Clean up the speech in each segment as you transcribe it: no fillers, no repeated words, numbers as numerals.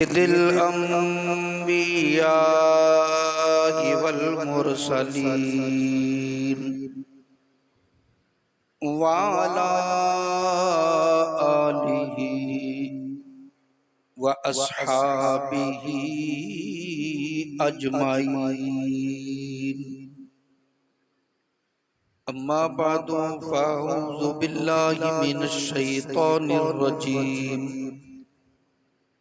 दिल अंबिया वल मुरसलीन वाला आलिही व अस्हाबिही अजमाइन। अम्मा बादु फ़अऊज़ु बिल्लाहि मिनश शैतानिर रजीम।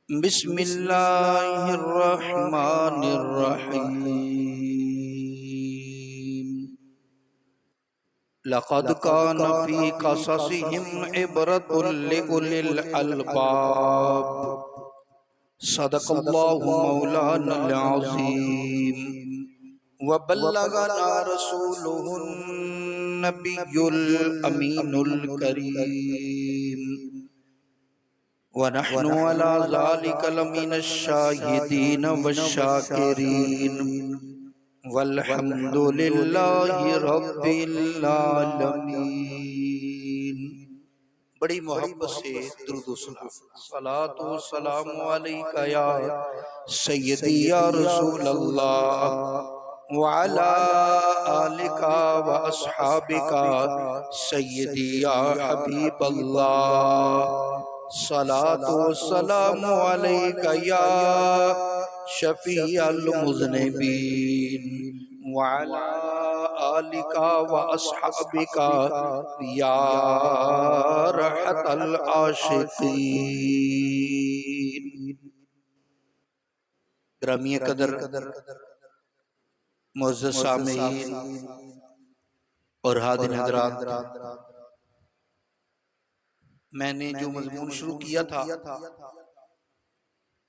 बिस्मिल्लाहिर्रहमानिर्रहीम। लक़द कान फ़ी क़ससिहिम इब्रतुल लिउलिल अलबाब। सदक़ल्लाहु मौलानल अज़ीम व बल्लगना रसूलुहुन नबियुल अमीनुल करीम व नहनु अला ज़ालिका लमिनश शाहिदीन वश्शाकिरीन वल्हम्दुलिल्लाहि रब्बिल आलमीन। बड़ी मोहब्बत से दुरूद व सलाम, सलातो सलामु अलैका या सय्यदी या रसूल अल्लाह व अला आलिका व अस्हाबिका सय्यदी या हबीब अल्लाह। सलातो सलामु अलैका या शफीअल मुज़निबीन व अला आलिका व अस्हाबिका या रहतल आशिकीन। ग्रामीय कदर मुअज़्ज़ज़ सामीईन और हाज़िर हज़रात, मैंने जो मज़मून शुरू किया था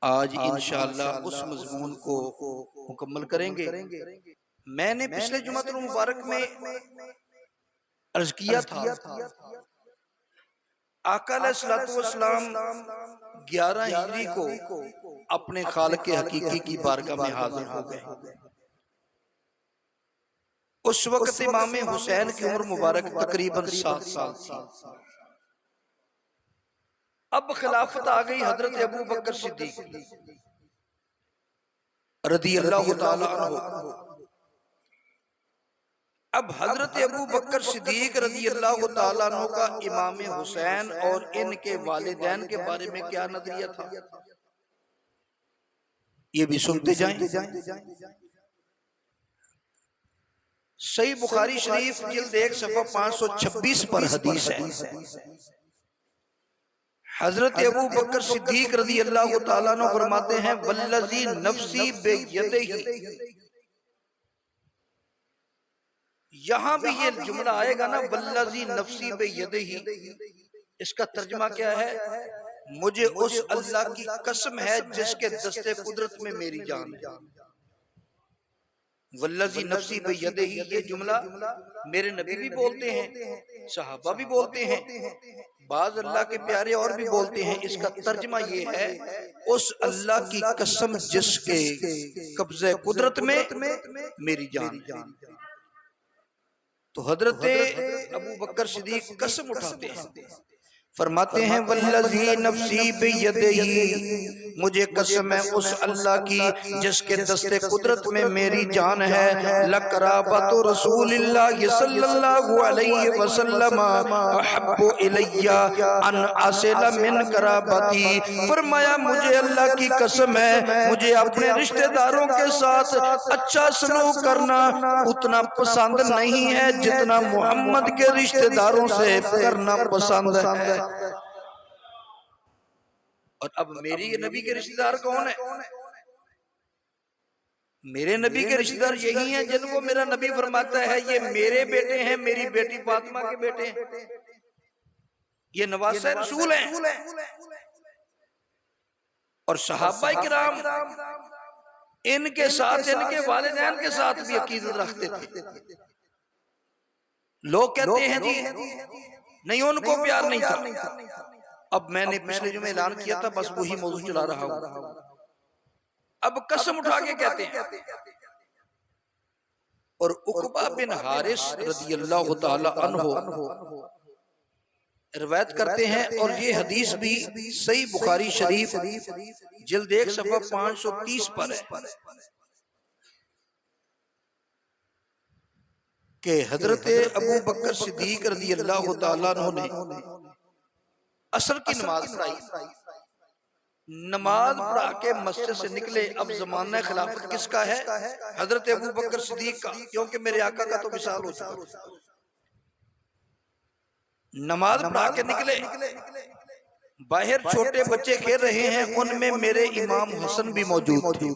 आज इंशाअल्लाह उस मज़मून को मुकम्मल करेंगे। मैंने पिछले जुमातुल मुबारक में अर्ज़ किया था आका अलैहिस्सलातु वस्सलाम 11 हिजरी को अपने खालिक़ हकीकी की बारगाह में हाजिर हो गए। उस वक्त इमाम हुसैन की उम्र मुबारक तकरीबन 7 साल थी। अब खिलाफत आ गई हजरत अबू बकर सिद्दीक रज़ियल्लाहु ताला अन्हु। अब हजरत अबू बकर सिद्दीक रज़ियल्लाहु ताला अन्हु का इमाम हुसैन और इनके वालिदैन के बारे में क्या नजरिया था, ये भी सुनते जाएं। सही बुखारी शरीफ जिल्द 1 सफ़ा 526 पर हदीस है। हजरत अबू बकर सिद्दीक रज़ियल्लाहु ताला अन्हु फरमाते हैं वल्लज़ी नफ्सी बियदिही। यहां भी ये जुमला आएगा ना वल्लज़ी नफ्सी बियदिही, इसका तर्जुमा क्या है? मुझे उस अल्लाह की कसम है जिसके दस्ते कुदरत में मेरी जान है। वल्लज़ी नफ्सी बियदिही, ये जुमला मेरे नबी भी बोलते हैं, सहाबा भी बोलते हैं, बाज अल्लाह के प्यारे और भी बोलते हैं। इसका तर्जुमा ये है उस अल्लाह की कसम जिसके कब्ज़े कुदरत में मेरी जान है। तो हजरत अबू बकर सिद्दीक कसम उठाते हैं, फरमाते हैं वल्लज़ी नफ्सी बियदिही, मुझे कसम है उस अल्लाह की जिसके दस्ते कुदरत में मेरी जान है। लक़राबतु रसूलिल्लाहि सल्लल्लाहु अलैहि वसल्लम अहब्बु इलैया अन असिला मिन कराबती। फरमाया मुझे अल्लाह की कसम है मुझे अपने रिश्तेदारों के साथ अच्छा सलूक करना उतना पसंद नहीं है जितना मोहम्मद के रिश्तेदारों से करना पसंद है। और अब मेरी नबी के रिश्तेदार कौन है? मेरे नबी के रिश्तेदार यही हैं जिनको मेरा नबी फरमाता है ये मेरे बेटे हैं, मेरी बेटी फातिमा के बेटे हैं, ये नवासे रसूल हैं। और सहाबा किराम इनके साथ इनके वालिदैन के साथ भी अकीदत रखते थे। लोग कहते हैं जी नहीं उनको प्यार नहीं था। अब मैंने पिछले जुमे ऐलान किया था, बस वही मौजूद चला रहा हूं। अब कसम उठा के कहते हैं। और उकबा बिन हारिस रज़ियल्लाहु ताला अन्हु रिवायत करते हैं, और ये हदीस भी सही बुखारी शरीफ जिल्द 1 सफ़ा 530 पर है कि हजरत अबू बकर सिद्दीक रज़ी अल्लाह तआला अन्हु ने असर की नमाज पढ़ाई। नमाज पढ़ा के मस्जिद से निकले। अब जमाना खिलाफत किसका है? हजरत अबू बकर सिद्दीक का, क्योंकि मेरे आका का तो विसाल हो चुका। नमाज पढ़ा के निकले, बाहर छोटे बच्चे खेल रहे हैं, उनमें मेरे इमाम हसन भी मौजूद थे।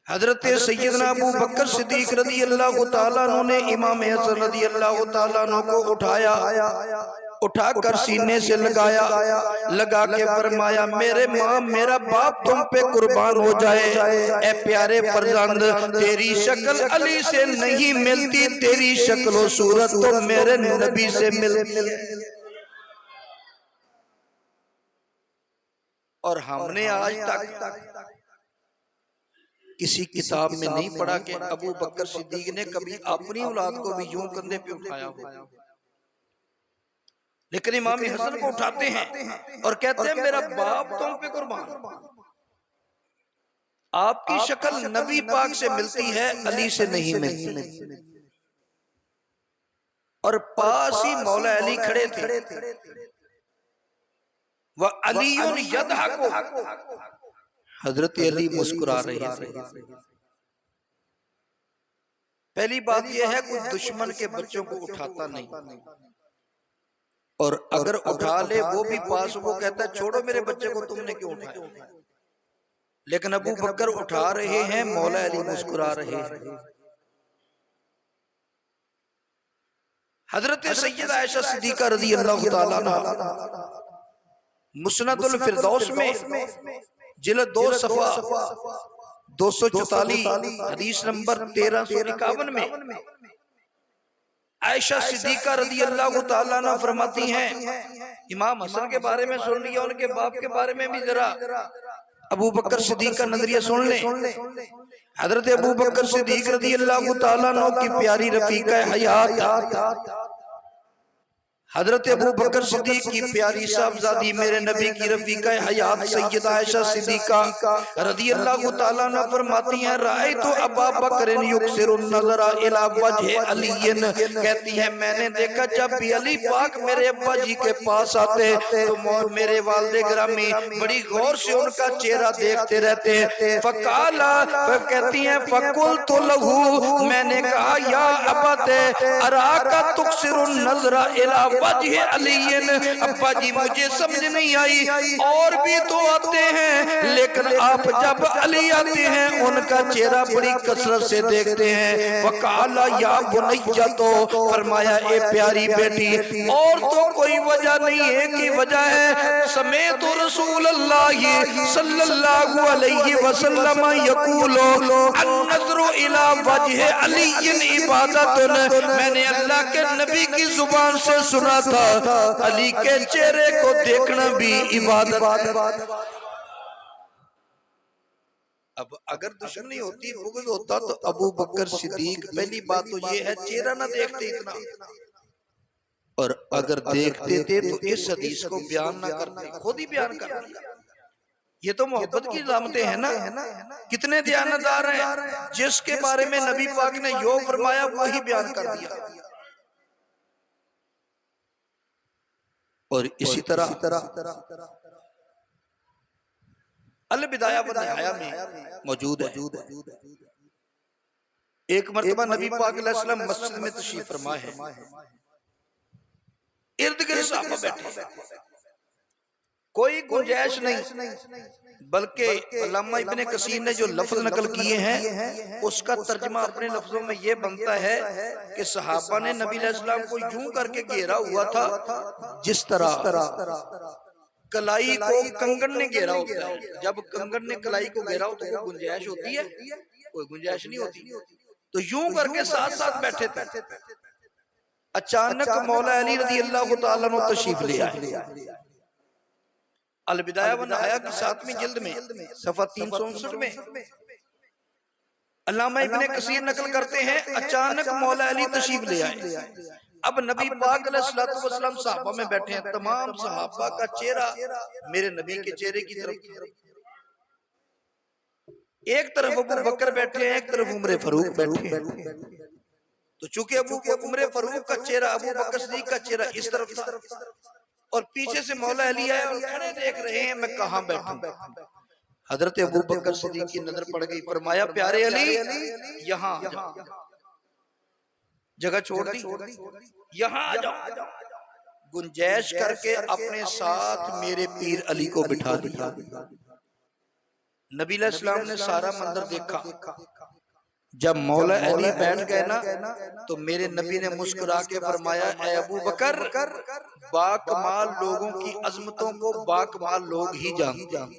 हजरत सैयदना अबू बकर सिद्दीक रज़ी अल्लाह तआला अन्हु ने इमाम हसन रज़ी अल्लाह तआला अन्हु को उठाया, उठाकर सीने से लगाया, लगा के फरमाया, मेरे माँ मेरा बाप तुम पे कुर्बान हो जाए। ए प्यारे फरजंद, तेरी शक्ल अली से नहीं मिलती, तेरी शक्ल और सूरत तो मेरे नबी से मिलती है। और हमने आज तक किसी किताब में नहीं पढ़ा कि अबू बकर सिद्दीक ने कभी अपनी औलाद को भी यूं कंधे पे उठाया हो, लेकिन इमाम हसन को उठाते हैं और कहते हैं मेरा बाप तुम पे कुर्बान। आपकी शक्ल नबी पाक से मिलती है, अली से नहीं मिलती। और पास ही मौला अली खड़े थे, वह अलीयुन यदहकु, हजरत अली मुस्कुरा रहे थे। पहली बात यह है, कोई दुश्मन के बच्चों को उठाता नहीं, और अगर उठा ले वो भी पास, वो कहता है छोड़ो मेरे बच्चे को, तुमने क्यों उठाया। लेकिन अबू बकर उठा रहे हैं, मौला अली मुस्कुरा रहे हैं। हजरत सैयदा आयशा सिद्दीका रज़ी अल्लाह तआला अन्हा मुस्नदुल फिरदौस में जिल्द 2 सफ़ा 244 हदीस नंबर 1351 में आयशा सिद्दीका रज़ी अल्लाह तआला अन्हा फरमाती हैं, इमाम हसन के बारे में सुन लिया, उनके बाप के बारे में भी जरा अबू बकर सिद्दीक का नजरिया सुन ले। हजरत अबू बकर सिद्दीक रज़ी अल्लाह तआला अन्हु की प्यारी रफीका हयात हजरत अबू बकर सिद्दीक की प्यारी साहबजादी मेरे नबी की रफीका हयात सैयदा आयशा सिद्दीका रज़ी अल्लाह तआला अन्हा फरमाती हैं, रायतु अबा बकर युक्सिरुन नज़रा इला वजह अलीयन, कहती है मैंने देखा जब भी अली पाक मेरे अब्बा जी के पास आते तो मेरे वालिद गिरामी बड़ी गौर से उनका चेहरा देखते रहते। फकाला, कहती हैं फकुलतु लहू, मैंने कहा या अबते अराका तुक्सिरुन नज़रा इला वजह अलीयन, अब्बा जी मुझे समझ नहीं आई, और भी तो आते हैं लेकिन आप जब अली आते हैं उनका चेहरा बड़ी कसरत से देखते हैं। वकाला या बुनैया, तो फरमाया ए प्यारी बेटी, और तो कोई वजह नहीं है कि वजह है समेत रसूलुल्लाह सल्लल्लाहु अलैहि वसल्लम यकूलो अन्नज़रु इला वजह अलीयन इबादतुन, मैंने अल्लाह के नबी की जुबान से सुना था अली के चेहरे को देखना भी इबादत है। अब अगर दुश्मनी होती, बुग़्ज़ होता तो अबू बकर सिद्दीक पहली बात तो ये है चेहरा ना देखते इतना, और अगर देखते थे तो इस हदीस को बयान ना करते, खुद ही बयान कर दिया। ये तो मोहब्बत की इलामतें हैं ना। कितने दयानतदार हैं, जिसके बारे में नबी पाक ने यो फरमाया वही बयान कर दिया। और इसी तरह अल बिदाया व निहाया में मौजूद है, एक मर्तबा नबी पाक अलैहि सलाम मस्जिद में तशरीफ फरमा है, इर्द गिर्द सहाबा बैठे, कोई गुंजाइश नहीं, बल्कि अल्लामा इब्ने कसीर ने जो लफ्ज नकल किए हैं उसका तर्जमा अपने लफ्जों में ये बनता है कि सहाबा ने नबी अलैहि सलाम को यूं करके घेरा हुआ था जिस तरह कलाई को कंगन ने घेरा होता है। जब कंगन ने कलाई को घेरा हो तो कोई गुंजाइश होती है? कोई गुंजाइश नहीं होती। तो यूं करके साथ साथ बैठे थे। अचानक मौला अली रज़ी अल्लाह तआला अन्हु तशरीफ ले आए। अल बिदाया व निहाया की 7वीं जिल्द में सफ़ा 359 में अल्लामा इब्ने कसीर नकल करते हैं, अचानक मौला अली तशरीफ ले आए। अब नबी पाक अलैहिस्सलाम सहाबा में बैठे हैं, तमाम सहाबा का चेहरा मेरे नबी के चेहरे की तरफ, एक तरफ अबू बकर बैठे हैं, एक तरफ उमर फारूक बैठे हैं। तो चूंकि उमर फारूक का चेहरा, अबू बकर सिद्दीक का चेहरा इस तरफ था और पीछे से मौला अली आए और खड़े देख रहे हैं मैं कहां बैठूं। हजरत अबू बकर सिद्दीक की नजर पड़ गई, फरमाया प्यारे अली यहाँ जगह छोड़ दी, यहाँ आ जाओ। गुंजाइश करके अपने साथ मेरे पीर अली को बिठा दिया। नबी अलैहिस्सलाम ने सारा मंजर देखा। जब मौला अली बैठ गए ना तो मेरे नबी ने मुस्कुरा के फरमाया, ऐ अबू बकर, बाकमाल लोगों की अजमतों को बाकमाल लोग ही जानते हैं।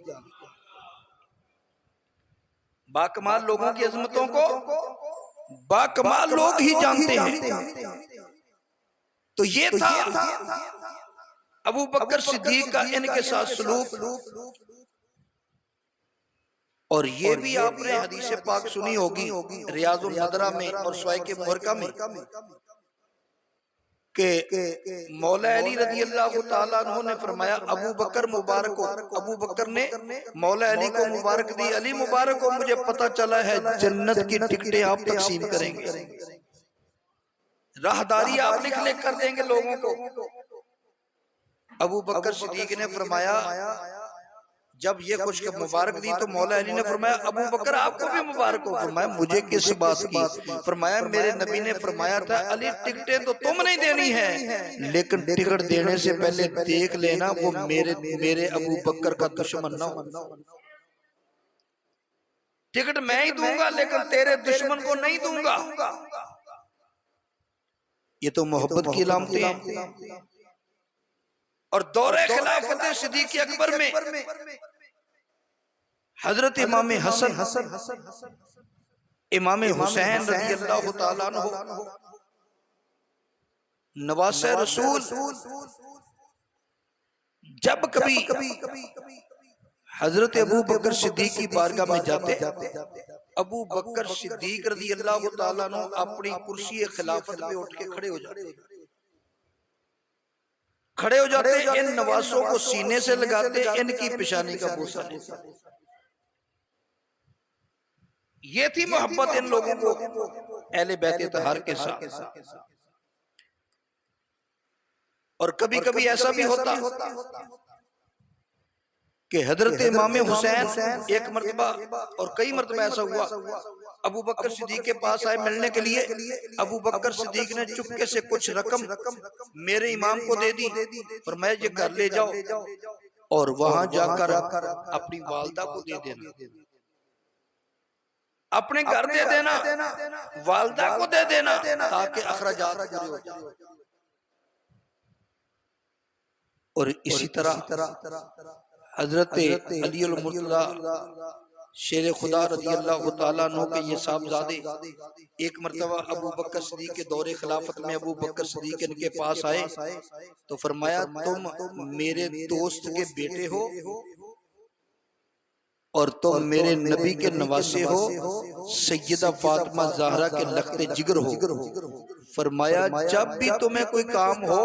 बाकमाल लोगों की अजमतों को बाकमाल लोग ही जानते हैं। तो ये था अबू बकर सिद्दीक का इनके साथ सलूक। और ये भी आपने हदीस पाक सुनी होगी रियाजुल नदरा में और सुवाइक मुहरका में कि मौला अली रज़ी अल्लाह तआला अन्हु ने फरमाया, अबू बकर मुबारक हो। अबू बकर ने मौला अली को मुबारक दी, अली मुबारक हो, मुझे पता चला है जन्नत की टिकटें आप तकसीम करेंगे, राहदारी आप लिख लिख कर देंगे लोगों को। अबू बकर सिद्दीक ने फरमाया, जब ये खुश मुबारक दी तो मौला अली ने फरमाया, अबू बकर आपको भी मुबारक हो। फरमाया, मुझे किस बात की? फरमाया, मेरे नबी ने फरमाया था, अली टिकटें तो तुम नहीं देनी है, लेकिन टिकट देने से पहले देख लेना वो मेरे अबू बकर का दुश्मन ना हो। टिकट मैं ही दूंगा लेकिन तेरे दुश्मन को नहीं दूंगा। ये तो मोहब्बत की अलामतें हैं। और दौरे खिलाफत सिद्दीक़ अकबर में हजरत इमाम हसन, इमाम हुसैन रज़ी अल्लाह तआला अन्हु, नवासे रसूल, जब कभी हजरत अबू बकर सिद्दीक की बारगाह में जाते, अबू बकर सिद्दीक रज़ी अल्लाह तआला अन्हु अपनी कुर्सी खिलाफत पे उठ के खड़े हो जाते, इन नवासों को सीने से लगाते, इनकी पेशानी का बोसा लेते। ये थी मोहब्बत इन लोगों को अहले बैत तहर के साथ। और कभी कभी ऐसा भी होता कि हजरत इमाम हुसैन एक मर्तबा और कई मर्तबा ऐसा हुआ, अबू बकर सिद्दीक के पास आए मिलने के लिए। अबू बकर सिद्दीक ने चुपके से कुछ रकम मेरे इमाम को दे दी, फरमाया ये घर ले जाओ और वहां जाकर अपनी वालदा को दे देना, अपने घर दे देना, वालदा को दे देना, ताकि अखराजात पूरे हो जाए। और इसी तरह हजरत अली अल मुर्तज़ा शेर खुदा रज़ी अल्लाह तआला अन्हु के ये साहबजादे एक मर्तबा अबू बकर सिद्दीक के दौरे खिलाफत में अबू बकर सिद्दीक इनके पास आए तो फरमाया, तुम मेरे दोस्त के बेटे हो और तुम मेरे नबी के नवासे हो, सैयदा फातिमा ज़हरा के लख्ते जिगर हो। फरमाया, जब भी तुम्हें कोई काम हो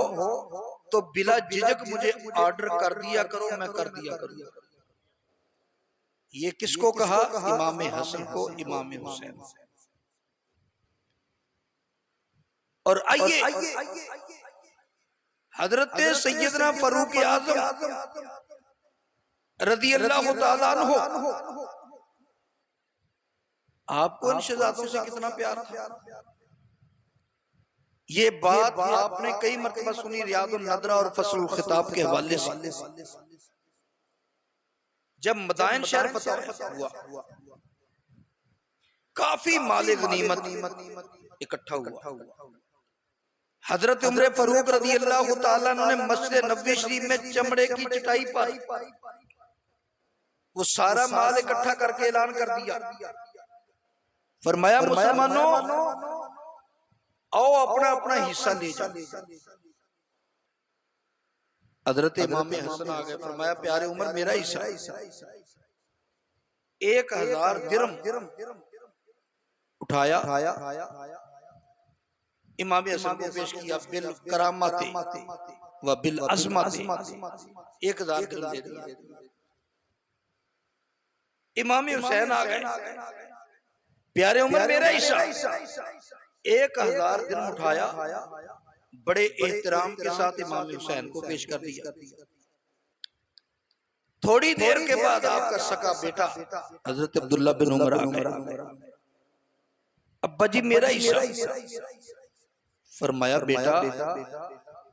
तो बिला झिझक मुझे ऑर्डर कर दिया करो, मैं कर दिया करूंगा। ये किसको कहा? इमाम हसन को, इमाम हुसैन। और आइए हजरत सैयदना फारूक आज़म रज़ी अल्लाह तआला अन्हु, आपको इन शहजादों से कितना प्यार था। ये बात आपने कई मर्तबा सुनी रियादुन नदरा और फसलुल खिताब के हवाले से। जब मदाइन शहर फतह हुआ, काफी माले गनीमत इकट्ठा हुआ। हजरत उमर फारूक रज़ी अल्लाह तआला अन्हु ने मस्जिद नबवी शरीफ में चमड़े की चटाई पर वो सारा माल इकट्ठा करके ऐलान कर दिया, फरमाया, मुसलमानों आओ अपना अपना हिस्सा ले जाओ। हजरत इमाम हसन आ गए, फरमाया, प्यारे उमर मेरा हिस्सा 1000 दिरहम उठाया इमाम हसन को पेश किया बिल करामाते व बिल अज़माते, 1000 दिरहम दे दिया। इमाम हुसैन आ गए, प्यारे उमर मेरा हिस्सा, 1000 दिरहम उठाया, बड़े एहतराम के साथ इमाम हुसैन को पेश कर दिया। थोड़ी देर के बाद आपका सका बेटा हजरत अब्दुल्ला बिन उमर आ गए, अब्बा जी मेरा हिस्सा। फरमाया बेटा,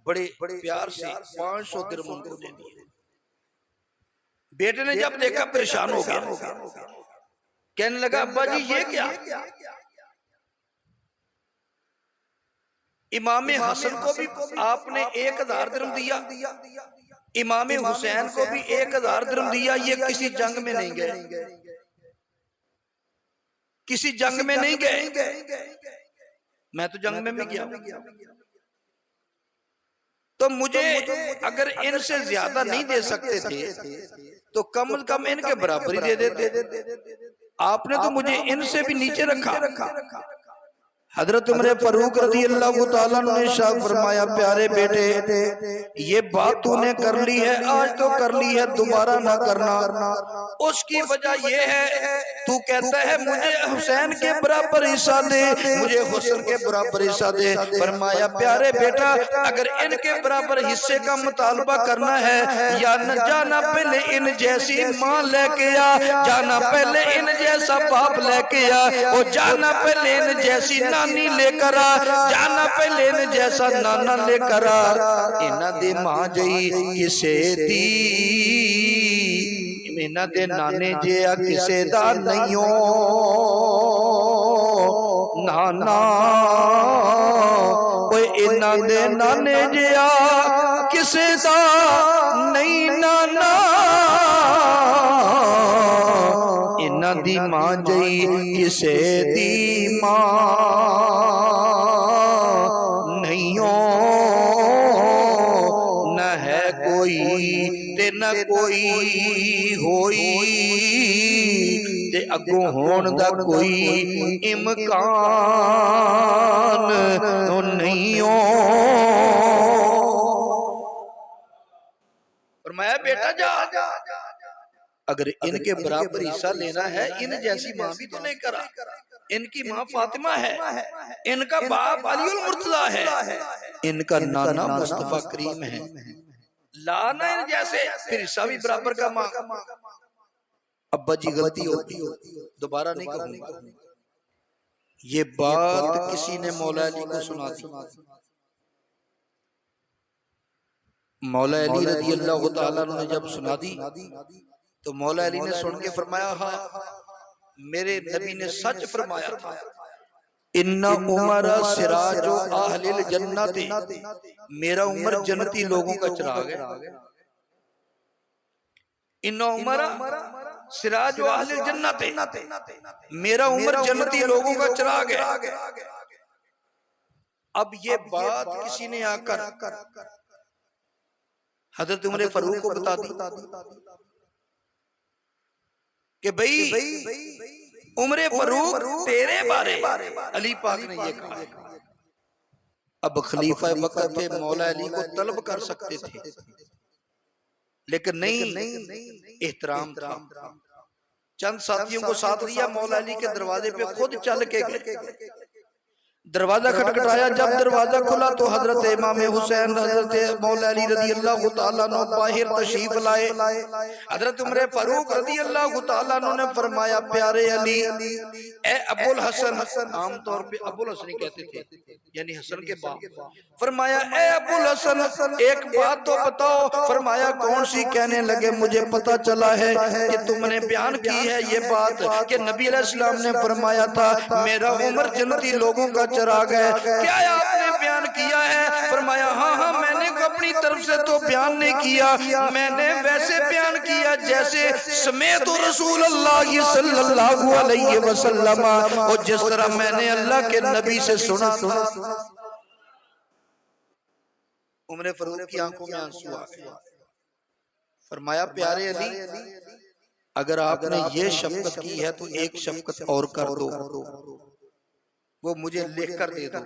बड़े प्यार से 500 दिरहम उनको दे दिए। बेटे ने जब देखा परेशान हो गया, कहने लगा अब्बा जी ये क्या? इमाम हसन को भी आपने 1000 दिरहम दिया, इमाम हुसैन को भी 1000 दिरहम दिया, ये किसी जंग में नहीं गए, किसी जंग में नहीं गए, मैं तो जंग में भी गया। तो मुझे अगर इनसे ज्यादा नहीं दे सकते थे तो कम से कम इनके बराबर ही दे देते, आपने तो मुझे इनसे भी नीचे रखा। हजरत उमर फारूक रज़ी अल्लाह तआला ने इरशाद फरमाया, प्यारे बेटे ये बात तूने कर ली है, आज तो कर ली है, दोबारा ना करना। उसकी वजह ये है तू कहता है मुझे हुसैन के बराबर हिस्सा दे, मुझे हुसैन के बराबर हिस्सा दे। फरमाया प्यारे बेटा, अगर इनके बराबर हिस्से का मुतालबा करना है, या न जाना पहले इन जैसी माँ लेके आ, जाना पहले इन जैसा बाप लेके आ, और जाना पहले इन जैसी नानी लेकर आ, जाना पहले इन जैसा नाना लेकर आ। इना दे मां जई किसे दी, इना दे नाने जिया किसे दा नहीं हो नाना, ओए इना दे नाने जिया किसे दा नहीं नाना, इना दी मां जई किसे दी मां नहीं हो, न है कोई ते न कोई होई, ते अगों होण दा कोई इम्कान नहीं हो। फरमाया बेटा जा, अगर इनके बराबर हिस्सा लेना है, इन जैसी माँ भी तो नहीं करा, इनकी माँ फातिमा है, इनका बाप अलीउल मुर्तजा है, इनका नाना मुस्तफा करीम है, लाना इन जैसे, फिर हिस्सा भी बराबर का मांग। अब्बा जी गलती होती, दोबारा नहीं कहूंगा। ये बात किसी ने मौला अली को सुना दी। मौला अली रज़ी अल्लाह तआला ने जब सुना दी तो मौला अली ने सुन के फरमाया, हाँ मेरे नबी ने सच फरमाया था, इन्ना उमर सिराजो अहलिल जन्नती, मेरा उमर जन्नती लोगों का चिराग है। इन्ना उमर सिराजो अहलिल जन्नती, मेरा उमर जन्नती लोगों का चिराग है। अब ये बात किसी ने आकर हजरत उमर फारूक को बता दी कि भाई उमर फारूक तेरे बारे अली पाक ने ये कहा है। अब खलीफा वक्त थे, मौला अली को तलब कर सकते थे, लेकिन नहीं, एहतराम था। चंद साथियों को साथ लिया, मौला अली के दरवाजे पे खुद चल के गए, दरवाजा खटखटाया। जब दरवाजा खुला तो हजरत इमाम हुसैन हजरत मौला अली रज़ी अल्लाह तआला अन्हु बाहर तशरीफ लाए। हजरत उमर फारूक रज़ी अल्लाह तआला अन्हु ने फरमाया, प्यारे अली, ए अबुल हसन, आमतौर पे अबुल हसन ही कहते थे, यानी हसन के बाप। फरमाया ए अबुल हसन, एक बात तो बताओ। फरमाया कौन सी? कहने लगे मुझे पता चला है कि तुमने बयान की है ये बात कि नबी अलैहिस्सलाम ने फरमाया था मेरा उमर जन्नती लोगों का चिराग है, क्या आपने बयान किया है? फरमाया हाँ हाँ, मैंने अपनी तरफ से तो बयान नहीं किया, मैंने वैसे बयान किया जैसे समेत रसूल अल्लाह सल्लल्लाहु अलैहि वसल्लम, और जिस तरह मैंने अल्लाह के नबी से सुना था। उमर फारूक की आंखों में आंसू आ गए। फरमाया प्यारे अली, अगर आपने ये शफकत की है तो एक शफकत और कर दो, वो मुझे लिख कर दे दो।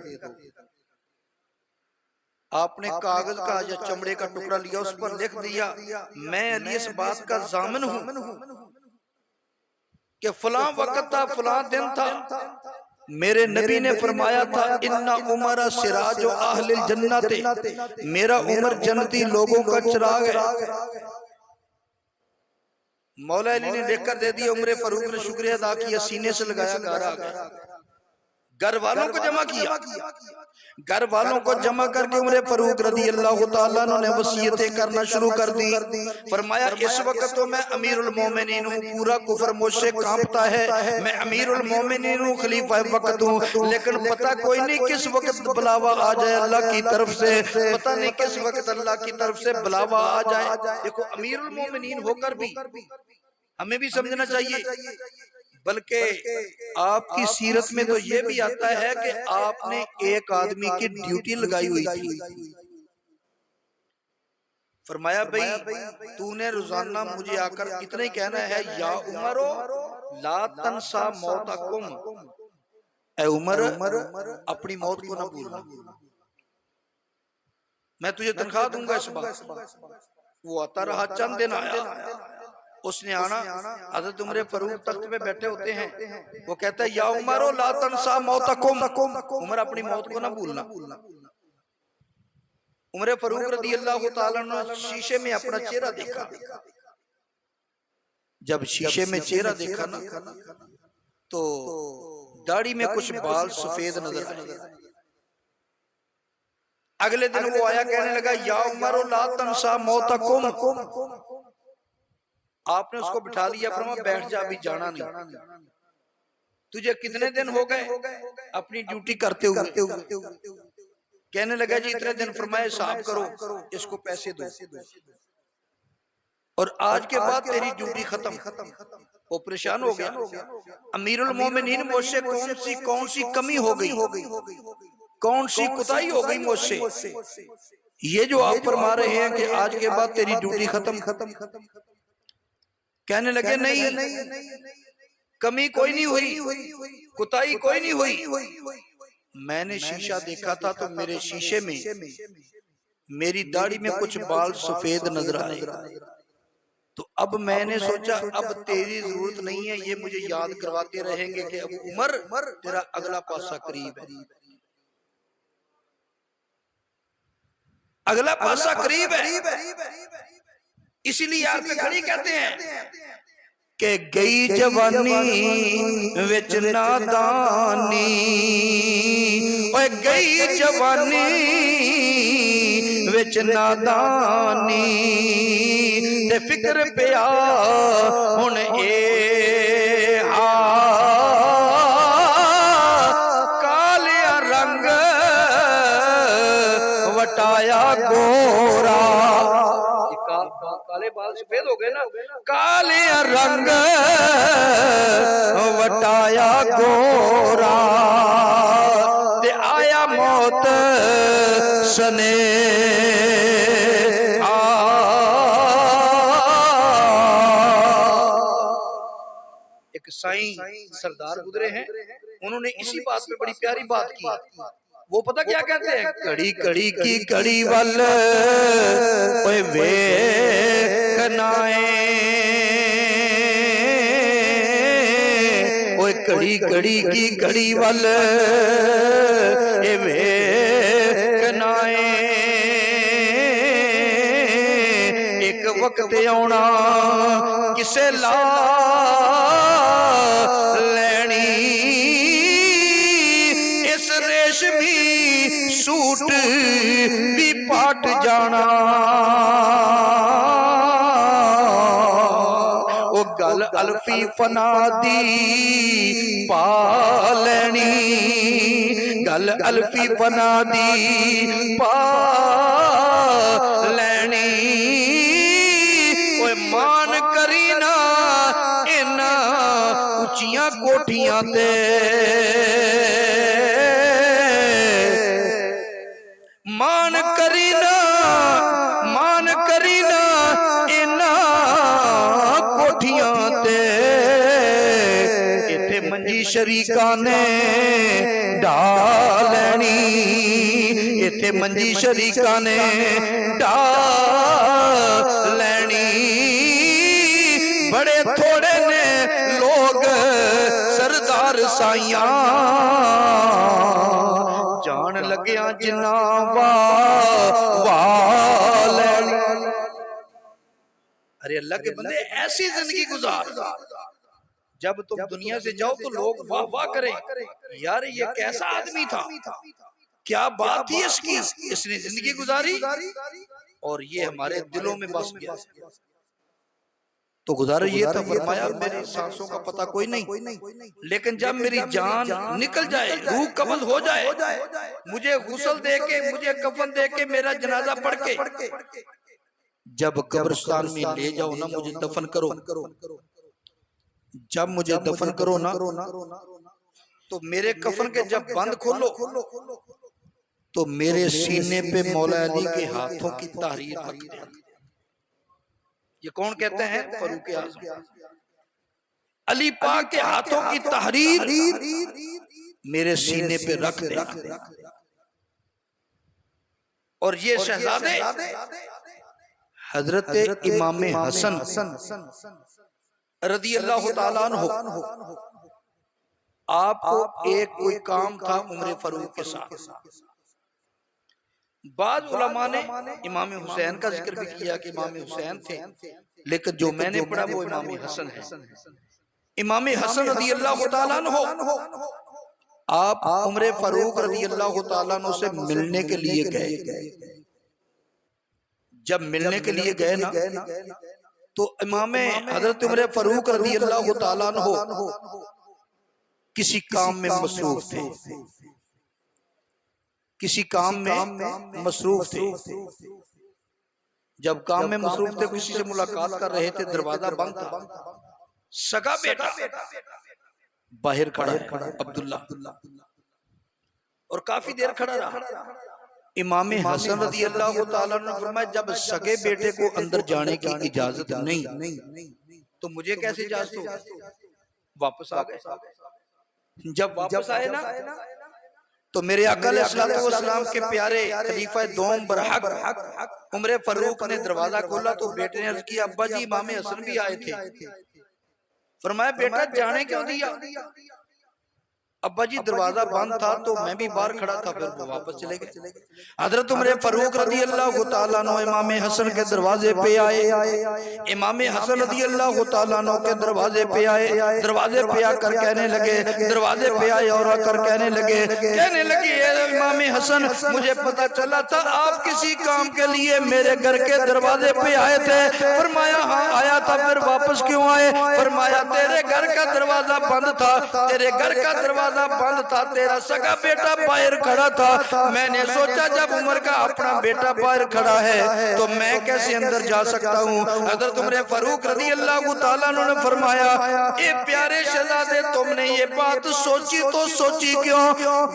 आपने कागज का या चमड़े का टुकड़ा लिया, उस पर लिख दिया मैं अली इस बात का जामिन हूं कि फलां वक्त था, फलां दिन था, मेरे नबी ने फरमाया था इन्ना उमर सिराज अहलिल जन्नत, मेरा उमर जन्नती लोगों का चिराग है। मौला अली ने लेकर दे दिया, उमर फारूक ने शुक्रिया अदा किया, सीने से लगाया, घर आ गया, घर वालों को जमा किया, घर वालों को जमा करके उमर फारूक रदी अल्लाह तआला ने वसीयतें करना शुरू कर दी। फरमाया इस वक्त तो मैं अमीरुल मोमिनीन हूँ, पूरा कुफर मुझसे कांपता है, मैं अमीरुल मोमिनीन हूँ, खलीफा वक्त हूँ, लेकिन पता कोई नहीं किस वक्त बुलावा आ जाए अल्लाह की तरफ से, पता नहीं किस वक्त अल्लाह की तरफ से बुलावा आ जाए। देखो अमीरुल मोमिनीन होकर भी हमें भी समझना चाहिए, बल्कि आपकी सीरत में तो ये भी आता है कि आपने एक आदमी की ड्यूटी लगाई हुई थी। फरमाया भाई तूने रोजाना मुझे आकर इतना ही कहना है या उमरो ला तंसा मौतकुम, ऐ उमर अपनी मौत को ना भूलना, मैं तुझे तनख्वाह दूंगा इस बात। वो आता रहा, चंद दिन आया, उसने आना, हज़रत उमर फारूक तख्त पे बैठे होते हैं, वो कहता है या उमरो ला तंसा मौतकुम, उमर अपनी मौत को ना भूलना। उमर फारूक रदी अल्लाह तआला ने शीशे में अपना चेहरा देखा, जब शीशे में चेहरा देखा ना तो दाढ़ी में कुछ बाल सफेद नजर आए। अगले दिन वो आया, कहने लगा या उमरो ला तंसा मौतकुम, आपने उसको बिठा लिया, फरमाया बैठ जा, अभी जाना नहीं, तुझे कितने दिन हो गए अपनी ड्यूटी करते हुए? कहने लगा जी इतने दिन। फरमाया हिसाब करो, इसको पैसे दो और आज के बाद तेरी ड्यूटी खत्म। वो परेशान हो गया, अमीरुल मोमिनीन मुझसे कौन सी कमी हो गई, कौन सी कुताही हो गई मुझसे, ये जो आप फरमा रहे हैं कि आज के बाद तेरी ड्यूटी खत्म। कहने लगे नहीं, कमी कोई नहीं हुई, कुताही कोई नहीं हुई, मैंने शीशा देखा था तो मेरे शीशे में मेरी दाढ़ी में कुछ बाल सफेद नजर आए, तो अब मैंने सोचा अब तेरी जरूरत नहीं है, ये मुझे याद करवाते रहेंगे कि अब उमर तेरा अगला पासा करीब है, अगला पासा करीब है। इसीलिए यार पे खड़ी कहते हैं कि गई जवानी विच नादानी, ओए गई जवानी विच नादानी, ते फिक्र पिया हुण ए कालिया रंग वटाया गोरा, काले बाल सफेद हो गए ना, काले रंग वटाया गोरा, ते आया मौत सने एक साईं सरदार गुजरे हैं, उन्होंने इसी बात पे बड़ी प्यारी बात की। वो पता क्या कहते हैं, कड़ी कड़ी की कड़ी वल वे कनाए, ओए कड़ी कड़ी की कड़ी वल वे कनाए, एक वक्त आना किसे ला लेनी, इस रेशमी सूट भी पाट जाना, वो गल अल्फी फना दी पा लेनी, गल अल्फी फना दी पा लेनी, ओए मान करी ना इना उचियां कोठियां ते, मान करी ना इना कोठियां ते, इथे मंजी शरीका ने डालनी, इथे मंजी शरीका ने डालनी। बड़े थोड़े ने लोग सरदार साइया, जान लग्या जिन्ना वाल। अरे अल्लाह के बंदे ऐसी जिंदगी गुजार, जब तुम दुनिया से जाओ तो लोग वाह वाह करें, यार ये कैसा आदमी था, क्या बात थी इसकी, इसने जिंदगी गुजारी और ये हमारे दिलों में बस गया। तो गुजारा ये था, फरमाया मेरी सांसों का पता कोई नहीं, लेकिन जब मेरी जान निकल जाए, रूह कब्ज हो जाए, मुझे गुस्ल दे के, मुझे कफन दे के, मेरा जनाजा पढ़ के जब कब्रिस्तान में ले जाओ ना, मुझे दफन करो। जब मुझे दफन करो ना, तो मेरे कफन के जब बंद खोलो तो मेरे सीने पे मौला अली के हाथों की तहरीर रख देना। ये कौन कहते हैं? फारूक आज़म। अली पाक के हाथों की तहरीर मेरे सीने पे रख देना। और ये शहजादे हजरत इमाम हसन रदी अल्लाह तआला अन्हु, आपको एक कोई काम था उम्र फारूक के साथ। बाद उलमा ने इमाम हुसैन का जिक्र भी किया कि इमाम हुसैन थे, लेकिन जो मैंने पढ़ा वो इमाम हसन है। इमाम हसन रदी अल्लाह तआला अन्हु आप उम्र फारूक रदी अल्लाह तआला अन्हु से मिलने के लिए गए। जब मिलने के लिए गए ना, तो इमाम हजरत उमर फारूक रज़ी अल्लाह तआला अन्हु किसी काम में मसरूफ थे, किसी काम में मसरूफ थे। जब काम में मसरूफ थे, किसी से मुलाकात कर रहे थे, दरवाजा बंद था। सगा बेटा बाहर खड़ा है अब्दुल्ला, और काफी देर खड़ा रहा। इमाम हसन रज़ी अल्लाह तआला अन्हु ने फरमाया, जब सगे बेटे को अंदर जाने की इजाजत नहीं तो मुझे कैसे इजाजत होगी? वापस आ गए। जब वापस आए ना, तो मेरे आका अलैहिस्सलातु वस्सलाम के प्यारे खलीफा दोम बरहक उमर फारूक ने दरवाजा खोला तो बेटे ने अर्ज किया, अब्बा जी इमाम हसन भी आए थे। फरमाया, बेटा जाने क्यों दिया? अब्बा जी दरवाजा बंद था तो मैं भी बाहर खड़ा था, फिर वो वापस चले गए। हजरत उमर फारूक रज़ी अल्लाह तआला अन्हु इमाम हसन के दरवाजे पे आए। इमाम हसन रज़ी अल्लाह तआला अन्हु के दरवाजे पे आए। दरवाजे पे आकर कहने लगे, दरवाजे पे आए और आकर कहने लगे इमाम हसन, मुझे पता चला था आप किसी काम के लिए मेरे घर के दरवाजे पे आए थे। फरमाया हाँ आया था, फिर वापस क्यों आए? फरमाया तेरे घर का दरवाजा बंद था, तेरे घर का दरवाजा बंद था, तेरा सगा बेटा बाहर खड़ा था। मैंने सोचा जब उमर का अपना बेटा बाहर खड़ा है तो मैं कैसे अंदर जा सकता हूँ। हज़रत उमर फारूक रज़ी अल्लाह तआला अन्हु ने फरमाया, ए प्यारे शहजादे, तुमने ये बात सोची तो सोची क्यों?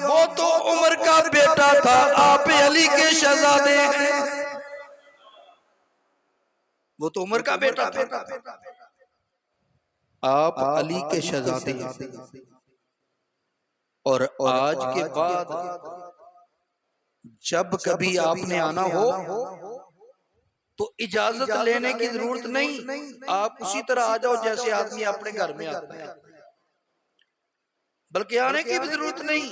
वो तो उमर का बेटा था, आप अली के शहजादे हैं। वो तो उमर का बेटा था, आप अली के शहजादे हैं। और आज के बाद जब कभी आपने आना हो तो इजाजत लेने की जरूरत नहीं, आप उसी तरह आ जाओ जैसे आदमी अपने घर में आता है, बल्कि आने की भी जरूरत नहीं।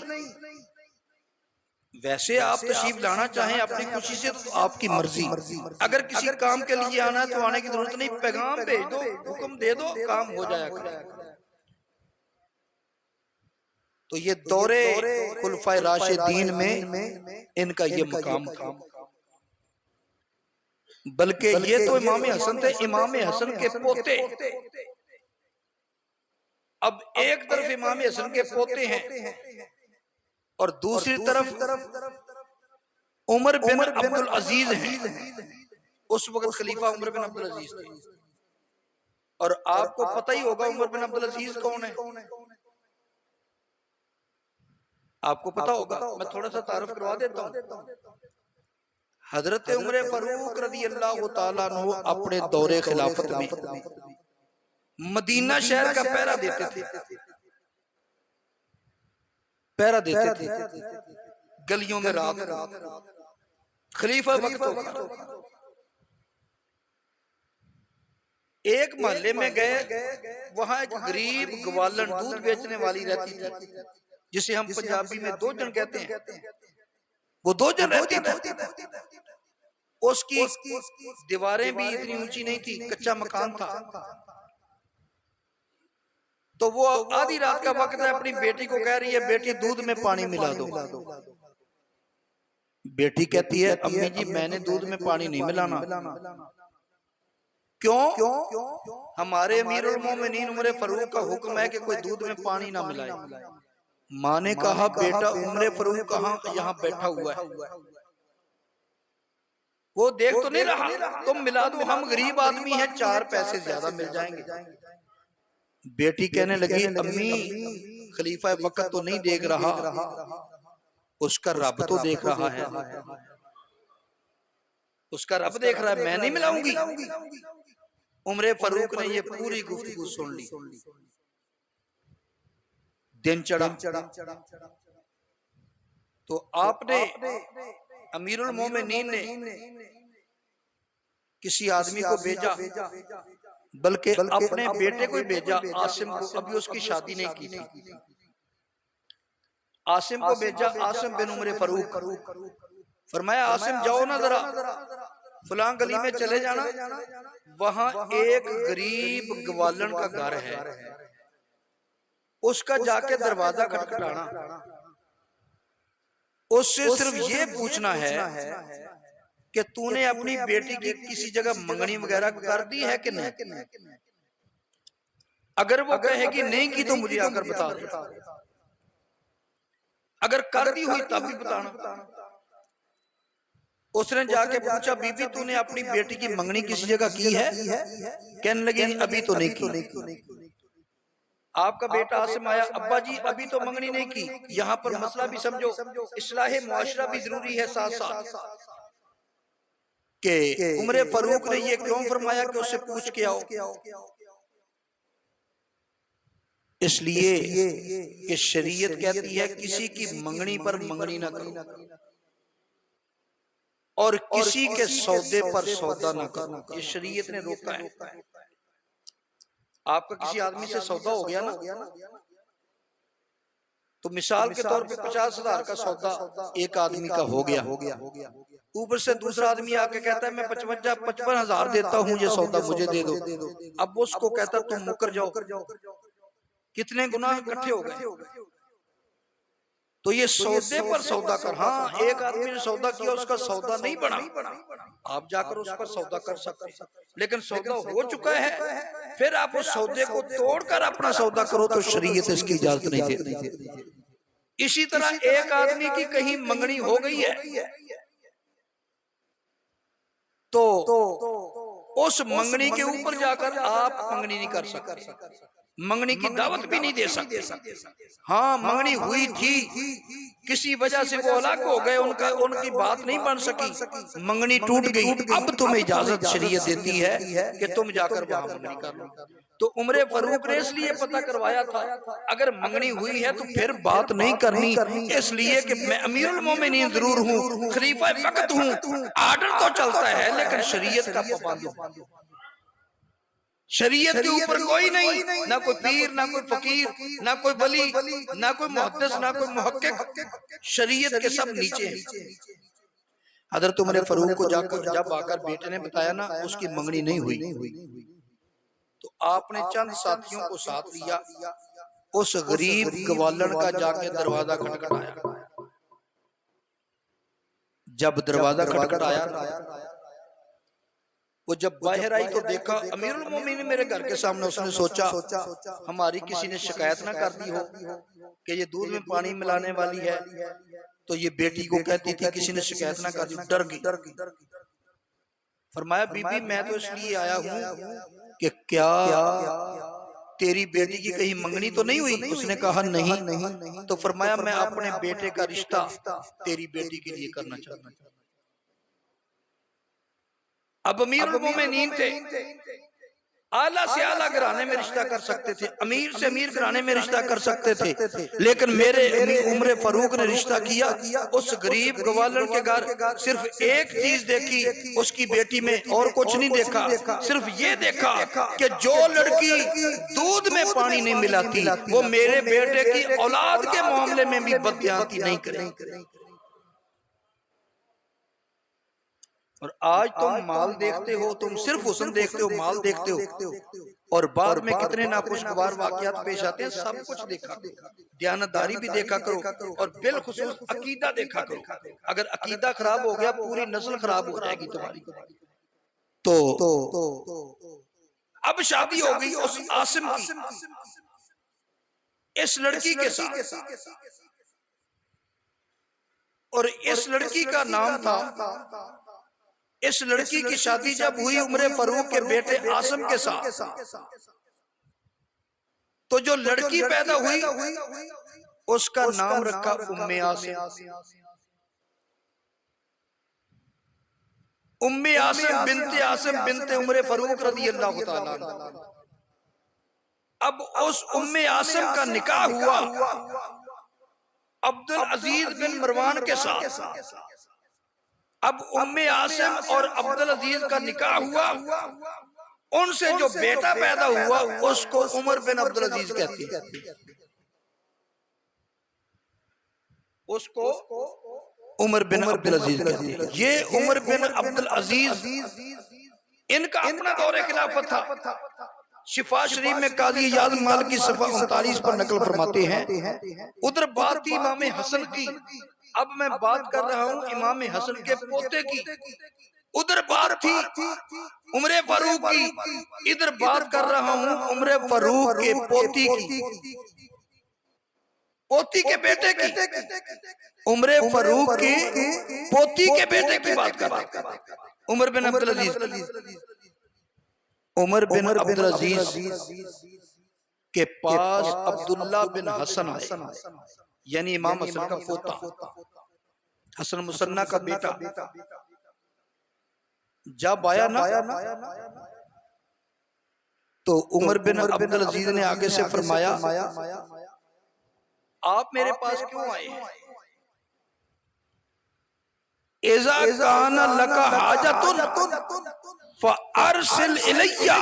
वैसे आप तशरीफ लाना चाहें अपनी खुशी से तो आपकी मर्जी, अगर किसी काम के लिए आना है तो आने की जरूरत नहीं, पैगाम भेज दो, हुक्म दे दो, काम हो जाएगा। तो ये दौरे खुलफाए राशिदीन में इनका ये मकाम था। बल्कि ये तो इमाम हसन थे, इमाम हसन के पोते। अब एक तरफ इमाम हसन के पोते हैं और दूसरी तरफ उमर बिन अब्दुल अजीज हैं। उस वक्त खलीफा उमर बिन अब्दुल अजीज थे, और आपको पता ही होगा उमर बिन अब्दुल अजीज कौन है। आपको पता होगा, मैं थोड़ा सा तारुफ करवा देता हूँ। हजरत उमर फारूक रज़ी अल्लाह तआला अन्हु अपने दौरे खिलाफत में मदीना शहर का पहरा देते थे। पहरा देते थे गलियों में रात को। खलीफा वक्त होगा। एक मोहल्ले में गए, वहां एक गरीब ग्वालन दूध बेचने वाली रहती थी, जिसे हम पंजाबी में दो जन कहते हैं। वो दो जन रहती थी। उसकी दीवारें भी इतनी ऊंची नहीं थी, कच्चा मकान था। तो वो आधी रात का वक्त है, अपनी बेटी को कह रही है, बेटी दूध में पानी मिला दो। बेटी कहती है, अम्मी जी मैंने दूध में पानी नहीं मिलाना। क्यों? हमारे अमीरुल मोमिनीन उमर फारूक का हुक्म है कि कोई दूध में पानी ना मिलाए। माँ ने कहा, बेटा उमर फारूक कहाँ यहाँ बैठा हुआ है, वो देख तो नहीं रहा, तुम मिला दो, हम गरीब आदमी हैं, 4 पैसे ज्यादा मिल जाएंगे। बेटी कहने लगी, अम्मी खलीफा वक्त तो नहीं देख रहा, उसका रब तो देख रहा है, उसका रब देख रहा है, मैं नहीं मिलाऊंगी। उमर फारूक ने ये पूरी गुफ्तगू सुन ली। दिन चढ़ा तो आपने अमीरुल मोमिनीन ने किसी आदमी को भेजा, बल्कि अपने बेटे को ही भेजा, आसिम को। अभी उसकी शादी नहीं की थी। आसिम को भेजा, आसिम बिन उमर फारूक। फरमाया, आसिम जाओ ना जरा फलां गली में चले जाना, वहां एक गरीब ग्वालन का घर है, उसका जाके दरवाजा खटखटाना, उससे सिर्फ ये पूछना है कि तूने अपनी बेटी की किसी जगह मंगनी वगैरह कर दी है कि नहीं। अगर वो कहेगी नहीं की तो मुझे आकर बता दे, अगर कर दी हुई तब भी बताना। उसने जाके पूछा, बीबी तूने अपनी बेटी की मंगनी किसी जगह की है? कहने लगी, अभी तो नहीं की। आपका बेटा आसिम आया, अब्बा जी अभी तो मंगनी नहीं की, यहाँ पर मसला भी समझो, इस्लाहे मुआशरा भी जरूरी है साथ साथ। के उमर फारूक ने ये क्यों फरमाया कि उससे पूछ के आओ? इसलिए कि शरीयत कहती है किसी की मंगनी पर मंगनी ना करो, और किसी के सौदे पर सौदा ना करो, ये शरीयत ने रोका है। आपका किसी आदमी से सौदा हो गया ना, तो मिसाल के तौर पे 50,000 का सौदा एक आदमी का हो गया, ऊपर से दूसरा आदमी आके कहता है मैं 55,000 देता हूँ, ये सौदा मुझे दे दो। अब उसको कहता तुम मुकर जाओ, कितने गुनाह इकट्ठे हो गए। तो ये सौदे पर सौदा कर। हाँ, एक आदमी ने सौदा किया, उसका सौदा नहीं बना, आप जाकर उस पर सौदा कर सकते हैं, लेकिन सौदा हो चुका है, फिर आप उस सौदे को तोड़कर अपना सौदा करो तो शरीयत इसकी इजाजत नहीं देती। इसी तरह एक आदमी की कहीं मंगनी हो गई है, तो उस मंगनी के ऊपर जाकर आप मंगनी नहीं कर सकते, मंगनी की दावत भी नहीं दे सकते। हाँ, मंगनी हुई थी, किसी वजह से वो अलग हो गए, उनकी बात नहीं बन सकी, मंगनी टूट गई, अब तुम्हें इजाजत शरीयत देती है कि तुम जाकर वहां मंगनी कर लो। तो उमर फारूक ने इसलिए पता करवाया था, अगर मंगनी हुई है तो फिर बात नहीं करनी, इसलिए कि मैं अमीरुल मोमिनीन जरूर हूँ, खलीफा वक्त हूँ, आर्डर तो चलता है लेकिन शरीयत का पाबंद हूं। शरीयत के ऊपर कोई नहीं, ना कोई पीर, ना कोई फकीर, ना कोई वली, ना कोई मुहद्दिस, ना कोई मुहक्किक, शरीयत के सब नीचे हैं। हजरत उमर फारूक को जाकर जब आकर बेटे ने बताया ना उसकी मंगनी नहीं हुई, तो आपने चंद साथियों को साथ लिया, उस गरीब ग्वालन का जाके दरवाजा खटखटाया। जब दरवाजा खटखटाया, वो जब बाहर आई तो देखा अमीरुल मोमिनीन मेरे घर के सामने। उसने सोचा हमारी किसी ने शिकायत ना कर दी हो कि ये दूध में पानी मिलाने वाली है, तो ये बेटी को कहती थी किसी ने शिकायत ना कर दी, डर गई। फरमाया, बीबी मैं तो इसलिए आया हूँ कि क्या तेरी बेटी की कहीं मंगनी तो नहीं हुई? उसने कहा नहीं। तो फरमाया, मैं अपने बेटे का रिश्ता तेरी बेटी के लिए करना चाहता हूं। अब अमीरुल मोमिनीन थे, आला से आला घराने में रिश्ता कर सकते थे, अमीर से अमीर घराने में रिश्ता कर सकते थे, लेकिन मेरे उमर फारूक ने रिश्ता किया। उस गरीब गवालन के घर सिर्फ एक चीज देखी उसकी बेटी में, और कुछ नहीं देखा। सिर्फ ये देखा कि जो लड़की दूध में पानी नहीं मिलाती वो मेरे बेटे की औलाद के मामले में भी बदयानती नहीं करेगी। और आज तुम माल देखते हो, तुम सिर्फ हुस्न देखते हो, माल देखते हो, और बाद में कितने नाखुशगवार वाकयात पेश आते हैं। सब कुछ देखा करो, दयानतदारी भी देखा करो, और बिलखुसूस अकीदा देखा करो। अगर अकीदा खराब हो गया पूरी नस्ल खराब हो जाएगी तुम्हारी। तो अब शादी हो गई उस आसिम की इस लड़की के साथ, और इस लड़की का नाम था, इस लड़की की शादी जब हुई उमर फारूक के बेटे आसिम के साथ, तो जो लड़की पैदा हुई उसका नाम रखा उम्मे आसिम। उम्मे आसिम बिनते आसिम बिनते उमर फारूक रज़ी अल्लाह तआला अन्हा। अब उस उम्मे आसिम का निकाह हुआ अब्दुल अजीज बिन मरवान के साथ। अब उम्मे आसिम और अब्दुल अजीज का निकाह हुआ, उनसे जो बेटा पैदा हुआ उसको उमर बिन अब्दुल अजीज कहते हैं, उसको उमर बिन अब्दुल अजीज कहते हैं। ये उमर बिन अब्दुल अजीज, इनका अपना दौरे खिलाफत था। शिफा शरीफ में काजी याद माल की सफा 39 पर नकल फरमाते हैं, उधर बात थी इमाम हसन की, अब मैं बात कर रहा हूँ इमाम हसन के पोते की। उधर बात थी उमर फारूक की, इधर बात कर रहा हूँ उमर फारूक के पोती की, पोती के बेटे की। उमर फारूक की पोती के बेटे की बात कर रहा हूँ, उमर बिन अब्दुल अजीज। उमर बिन अब्दुल अजीज के पास अब्दुल्ला बिन हसन आए, यानी इमाम हसन का पोता, हसन मुसन्ना का बेटा। जब आया ना तो उमर बिन अब्दुल अजीज ने आगे से फरमाया, आप मेरे पास क्यों आए हैं? इज़ा काना लका हाजतुन फअरसिल इलैया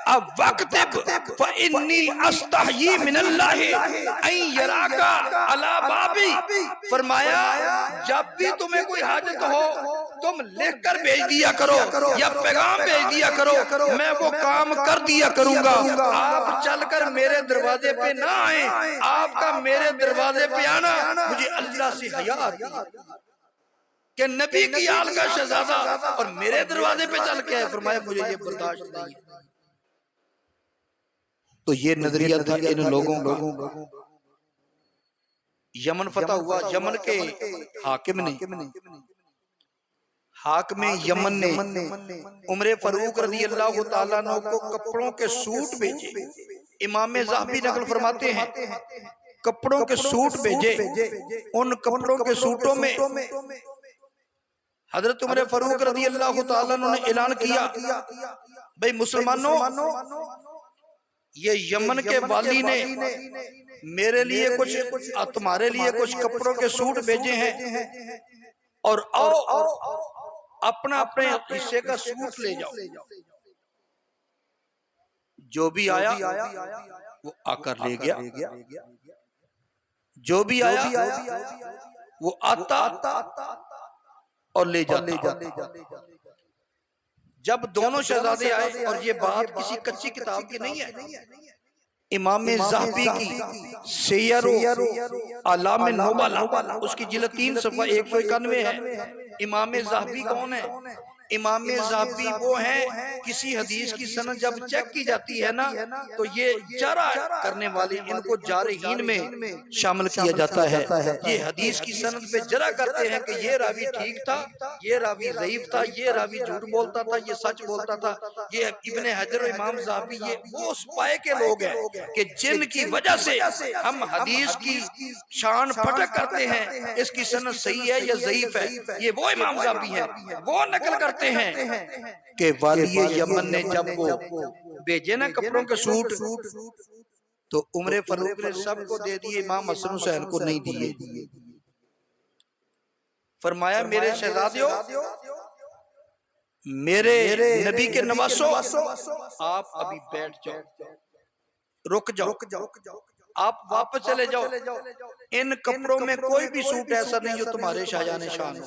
अवक्तिब फइन्नी अस्तहयी मिनल्लाहि अन यराका अला बाबी। फरमाया जब भी तुम्हें कोई हाजत हो तुम लिख कर भेज दिया करो या पैगाम भेज दिया करो, मैं वो काम कर दिया करूंगा। आप चलकर मेरे दरवाजे पे ना आए, आपका मेरे दरवाजे पे आना मुझे अल्लाह से हया आती है कि नबी की आल का शहजादा और मेरे दरवाजे पे चल के है। फरमाया मुझे ये बर्दाश्त नहीं है। तो ये नजरिया था इन लोगों का। यमन फतह हुआ, यमन के हाकिम यमन ने उमर फारूक रज़ी अल्लाह तआला अन्हु को कपड़ों के सूट भेजे। इमाम ज़हबी नकल फरमाते हैं कपड़ों के सूट भेजे। उन कपड़ों के सूटों में हजरत उमर फारूक रज़ी अल्लाह तआला अन्हु ने ऐलान किया, भाई मुसलमानों, ये यमन के वाली ने मेरे लिए कुछ, तुम्हारे लिए कुछ कपड़ों के सूट भेजे हैं, और आओ अपना अपने हिस्से का सूट ले जाओ। जो भी आया वो आकर ले गया, जो भी आया वो आता और ले जाता। जब दोनों शहजादे आए, और ये बात किसी कच्ची किताब की नहीं है, इमाम ज़हबी की सियर आलाम नुबला उसकी जिल्द 3 सफ़ा 191 है। इमाम ज़हबी कौन है? इमाम ज़हबी वो हैं, किसी हदीस की सनद जब चेक की जाती है ना तो ये जरा करने वाले, इनको जारहीन में शामिल किया जाता है। ये हदीस की सनद पे जरा करते हैं कि ये रावी ठीक था, ये रावी ज़ईफ था, ये रावी झूठ बोलता था, ये सच बोलता था। ये इब्ने हजर और इमाम ज़हबी ये वो उस पाए के लोग हैं कि जिनकी वजह से हम हदीस की शान फटक करते हैं, इसकी सनद सही है या ज़ईफ है। ये वो इमाम ज़हबी है, वो नकल करते करते हैं कि वाली यमन ने जब वो भेजे ना कपड़ों के सूट, तो उमर फारूक ने सबको दे दिए, इमाम हसन हुसैन को नहीं दिए। फरमाया मेरे शहजादियों, मेरे नबी के नवासों, आप अभी बैठ जाओ, रुक जाओ, आप वापस चले जाओ। इन कपड़ों में कोई भी सूट ऐसा नहीं जो तुम्हारे शाहजान शान हो।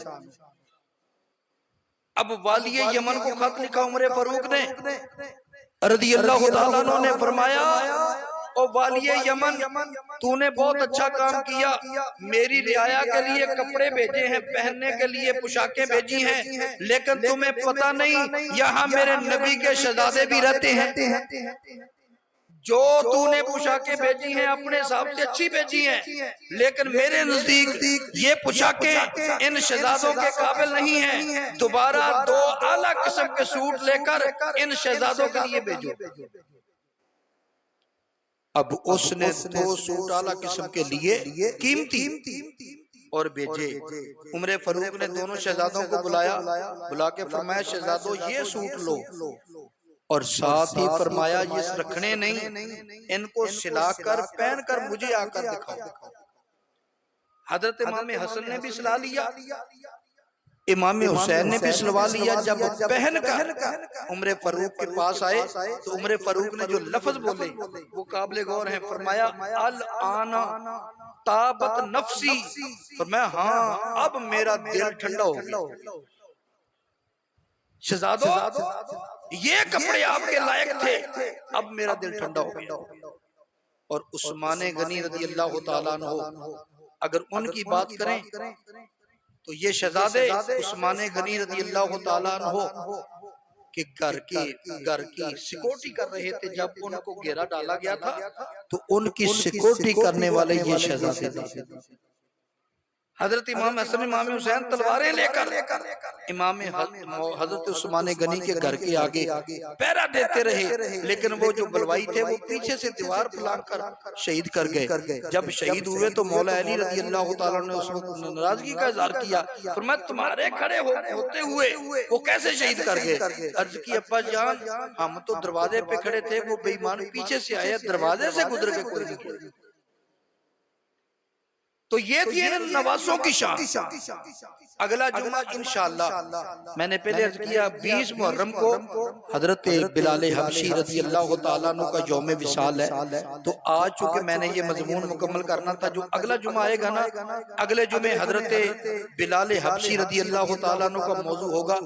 अब वाली यमन को खत लिखा उमर फारूक ने रज़ी अल्लाह तआला अन्हु ने, फरमाया ओ वाली यमन, तूने बहुत अच्छा काम किया, मेरी रियाया के लिए कपड़े भेजे हैं, पहनने के लिए पोशाकें भेजी हैं, लेकिन तुम्हें पता नहीं यहाँ मेरे नबी के शहजादे भी रहते हैं। जो तूने पोशाकें भेजी हैं अपने हिसाब से अच्छी भेजी हैं, लेकिन मेरे नजदीक ये पोशाकें इन शहजादों के काबिल नहीं हैं। दोबारा 2 आला किस्म के सूट लेकर इन शहजादों के लिए भेजो। अब उसने 2 सूट आला किस्म के लिए कीमती और भेजे। उमर फारूक ने दोनों शहजादों को बुलाया, बुला के फरमाया शहजादों ये सूट लो, और साथ ही फरमाया ये रखने नहीं, इनको सिलाकर पहनकर मुझे आकर दिखाओ। हजरत इमाम हसन ने भी सिला लिया, इमाम हुसैन ने भी सिलवा लिया। जब पहनकर उमर फारूक के पास आए तो उमर फारूक ने जो लफ्ज बोले वो काबिल गौर है। फरमाया अल आना ताबत नफ्सी, फरमाया हाँ अब मेरा दिल ठंडा हो गया। शहजादों, ये कपड़े आपके लायक थे, अब मेरा दिल ठंडा हो गया। और उस्मान गनी रज़ी अल्लाह तआला अन्हु, अगर उनकी बात करें तो ये शहजादे उस्मान गनी रज़ी अल्लाह तआला अन्हु के घर की सिक्योरिटी कर रहे थे। जब उनको घेरा डाला गया था तो उनकी सिक्योरिटी करने वाले ये शहजादे थे। हजरत इमाम हसन इमाम हुसैन तलवारें लेकर इमाम हजरत उस्मान गनी के घर के आगे पहरा देते रहे, लेकिन वो जो बलवाई थे वो पीछे से दीवार फैलाकर शहीद कर गए। जब शहीद हुए तो मौला अली रज़ी अल्लाह तआला ने उस वक्त नाराजगी का इजहार किया, फरमाया तुम्हारे खड़े होते हुए वो कैसे शहीद कर गए। अर्ज की अब्बा जान, हम तो दरवाजे पे खड़े थे, वो बेईमान पीछे से आया, दरवाजे से गुजर के कोई नहीं। तो ये थी नवासों की शान। अगला जुमा इंशाअल्लाह, मैंने पहले अर्ज किया 20 मुहर्रम को हजरत बिलाल हबशी रज़ी अल्लाह तआला अन्हु का यौम विसाल है। तो आज चूंकि मैंने ये मजमून मुकम्मल करना था, जो अगला जुमा आएगा ना, अगले जुमे हजरत बिलाल हबशी रज़ी अल्लाह तआला अन्हु का मौजू होगा